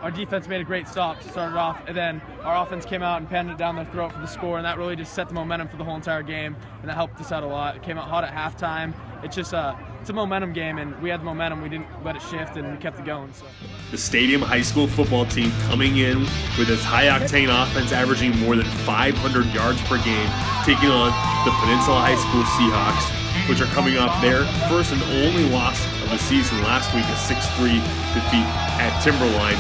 our defense made a great stop to start it off, and then our offense came out and panned it down their throat for the score, and that really just set the momentum for the whole entire game, and that helped us out a lot. It came out hot at halftime. It's just it's a momentum game, and we had the momentum. We didn't let it shift, and we kept it going. So. The Stadium High School football team coming in with its high-octane offense averaging more than 500 yards per game, taking on the Peninsula High School Seahawks, which are coming off their first and only loss of the season last week, a 6-3 defeat at Timberline,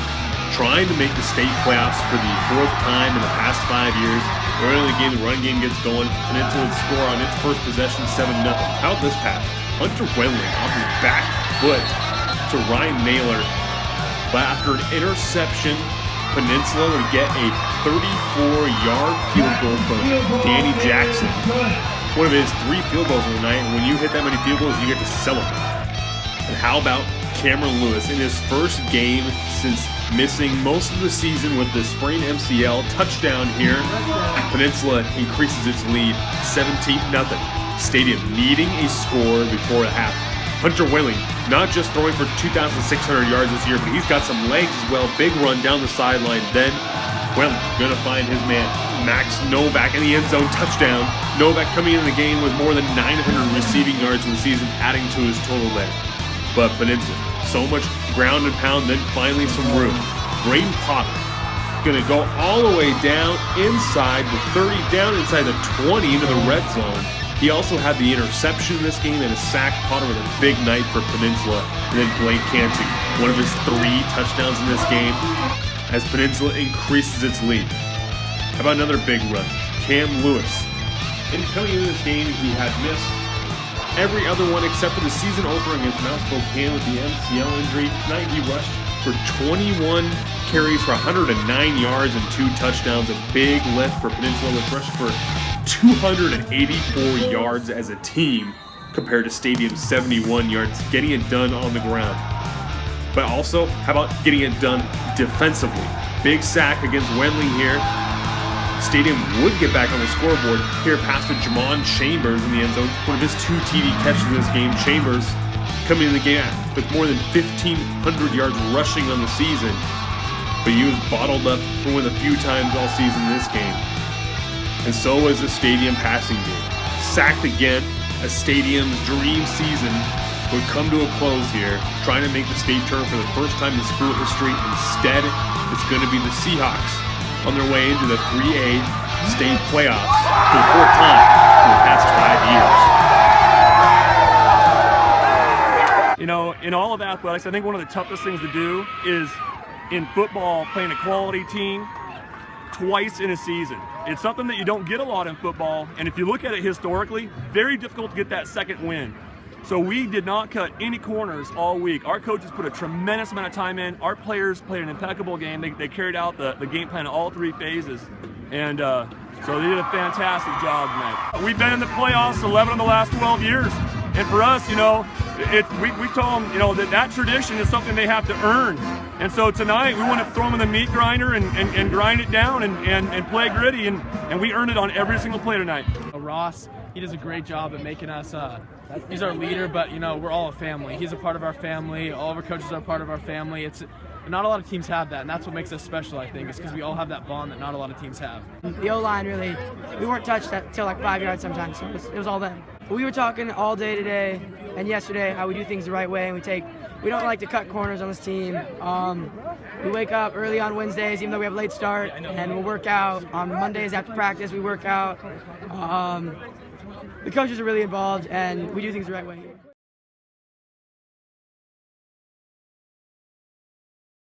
trying to make the state playoffs for the fourth time in the past 5 years. Early in the game, the run game gets going. Peninsula would score on its first possession 7-0. How about this pass? Hunter Wendling off his back foot to Ryan Naylor. But after an interception, Peninsula would get a 34-yard field goal from Danny Jackson. One of his 3 field goals of the night, and when you hit that many field goals, you get to celebrate. And how about Cameron Lewis in his first game since missing most of the season with the sprained MCL? Touchdown here. Peninsula increases its lead 17-0. Stadium needing a score before the half. Hunter Wendling not just throwing for 2,600 yards this year, but he's got some legs as well. Big run down the sideline. Then Wendling gonna find his man Max Novak in the end zone, touchdown. Novak coming into the game with more than 900 receiving yards in the season, adding to his total there. But Peninsula, so much ground and pound, then finally some room. Braden Potter gonna go all the way down inside the 30, down inside the 20 into the red zone. He also had the interception in this game and a sack. Potter with a big night for Peninsula. And then Blake Cantu, one of his 3 touchdowns in this game as Peninsula increases its lead. How about another big run? Cam Lewis. And coming into this game, he had missed every other one except for the season opener against Mount Spokane with the MCL injury. Tonight he rushed for 21 carries for 109 yards and 2 touchdowns. A big lift for Peninsula, which rushed for 284 yards as a team compared to Stadium's 71 yards, getting it done on the ground. But also, how about getting it done defensively? Big sack against Wendling here. Stadium would get back on the scoreboard. Here, pass to Jamon Chambers in the end zone. One of his 2 TD catches in this game. Chambers coming in the game with more than 1,500 yards rushing on the season. But he was bottled up for one of the few times all season in this game. And so was the Stadium passing game. Sacked again, a Stadium's dream season would come to a close here, trying to make the state tournament for the first time in school history. Instead, it's going to be the Seahawks on their way into the 3A state playoffs for the 4th time in the past 5 years. You know, in all of athletics, I think one of the toughest things to do is in football, playing a quality team twice in a season. It's something that you don't get a lot in football, and if you look at it historically, very difficult to get that second win. So we did not cut any corners all week. Our coaches put a tremendous amount of time in. Our players played an impeccable game. They carried out the game plan in all 3 phases, and so they did a fantastic job tonight. We've been in the playoffs 11 of the last 12 years, and for us, you know, we told them, you know, that tradition is something they have to earn. And so tonight we want to throw them in the meat grinder and grind it down and play gritty, and we earned it on every single play tonight. Ross, he does a great job at making us, he's our leader, but you know, we're all a family. He's a part of our family. All of our coaches are a part of our family. Not a lot of teams have that, and that's what makes us special, I think, is because we all have that bond that not a lot of teams have. The O-line really, we weren't touched till like 5 yards sometimes, so it was all them. We were talking all day today and yesterday how we do things the right way, and we don't like to cut corners on this team. We wake up early on Wednesdays, even though we have a late start, and we'll work out. On Mondays after practice, we work out. The coaches are really involved, and we do things the right way here.